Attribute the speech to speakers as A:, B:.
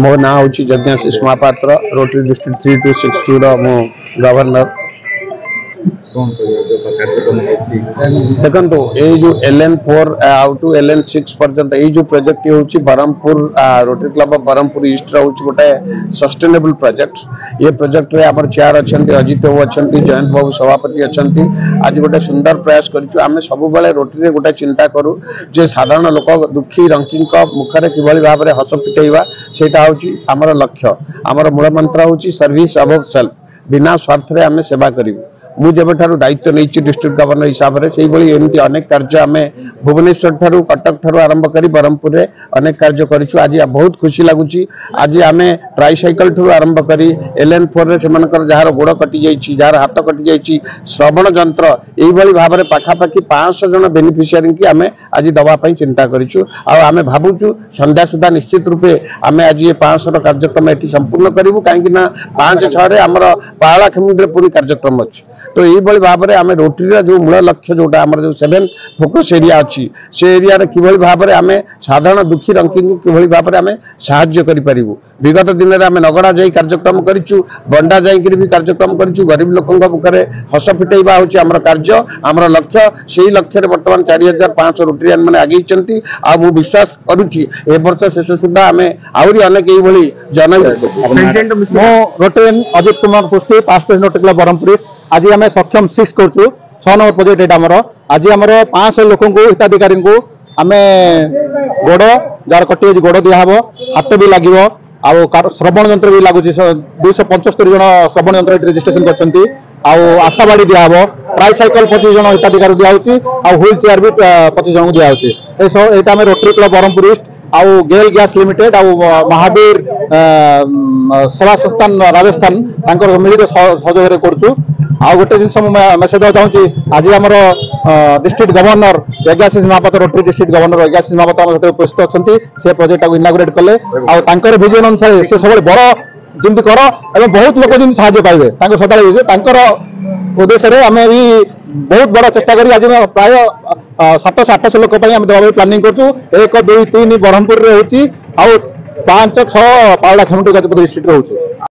A: मो ना हूँ यज्ञाशीष महापात्र रोटरी डिस्ट्रिक्ट 3262 मो गवर्नर। देखो ये जो LN4 आउ टू LN6 पर्यंत ये जो प्रोजेक्ट हूँ Berhampur rotary club of Berhampur east रोच गोटे सस्टेनेबल प्रोजेक्ट। ये प्रोजेक्ट रे आमर चेयर अच्छा अजित बाबू अच्छा जयंत बाबू सभापति अच्छा आज गोटे सुंदर प्रयास करें सब रोटरी गोटे चिंता करूँ जे साधारण लोक दुखी रंकी मुखर किभली भाव में हस फिटेवा सेटा हूँ आमर लक्ष्य। आमर मूल मंत्र हूँ सर्विस अबव सेल्फ बिना स्वार्थ रे आमे सेवा करूँ। मु जब दायित्व नहीं डिस्ट्रिक्ट गवर्नर हिसाब से एमती अनेक कार्य आम भुवनेश्वर ठारू कटक ठारू आरंभ कर ब्रह्मपुर में अनेक कार्य करूँ। आज बहुत खुशी लगुच आज आम ट्राइसाइकल ठू आरंभ कर LN4 रे जार गोड़ कटि जाइए जार हाथ कटि जाइए श्रवण जंत्र यही भाव में पाखापाखि 500 जन बेनिफिशियरी की आम आज दवाई चिंता करूँ। आम भावुँ संध्या सुधा निश्चित रूपे आम आज ये 500 कार्यक्रम ये संपूर्ण करूँ कहीं 5-6 आम पाला खेमुंडी पूरी कार्यक्रम अच्छी। तो यही भाव में आम रोटरी जो मूल लक्ष्य जोटा आम जो 7 फोकस एरिया अच्छी से एरिया कि भाव में आम साधारण दुखी रंकी कि भाव में आम साहाय्य करूँ। विगत दिन में आम नगड़ा जा कार्यक्रम करूँ बंडा जाकि भी कार्यक्रम करूँ गरीब लोकों मुखर हस फिटेवा हूँ आम कार्य आमर लक्ष्य से लक्ष्य बर्तमान 4500 रोटरीयान मैंने आगे आ विश्वास करुच्ची ए वर्ष शेष सुधा आम आहरी अनेक यही जन
B: रोटरीयान Ajit Kumar Pushti past president Rotary club Berhampur आज आम सक्षम 6 करूँ 6 नंबर प्रोजेक्ट ये आमर आज आमर 500 लोक हिताधिकारी को आम गोड़ जार कटि गोड़ दिहब हाथ भी लगे श्रवण जंत्र भी लगुच 275 जन श्रवण जंत्र रेजिस्ट्रेशन कर आशाबाड़ी दिहब ट्राइसाइकल 25 जन हिताधिकारी दिखाई व्हील चेयर भी 25 जन को दिखाई आम रोटरी क्लब बरहमपुर ईस्ट आउ गेल गैस लिमिटेड आउ महावीर सेवा संस्थान राजस्थान मिलित सहयोग करुँ। आउ गोटे जिन मेसेज चाहूँगी आज आम district governor यज्ञाशीष Mahapatra rotary district governor यज्ञाशीष Mahapatra उपस्थित अच्छा से प्रोजेक्ट को इनागुरेट कले आर विजन अनुसार से सब बड़ जमी कर बहुत लोग जमी साहय पाइबे सदा उद्देश्य आम भी बहुत बड़ा चेष्टा करी आज प्राय 700-800 लोक दवा प्लानिंग करूँ 1, 2, 3 ब्रह्मपुर 5-6 पावड़ा खेमुंडी गजपति डिस्ट्रिक्ट रोचे।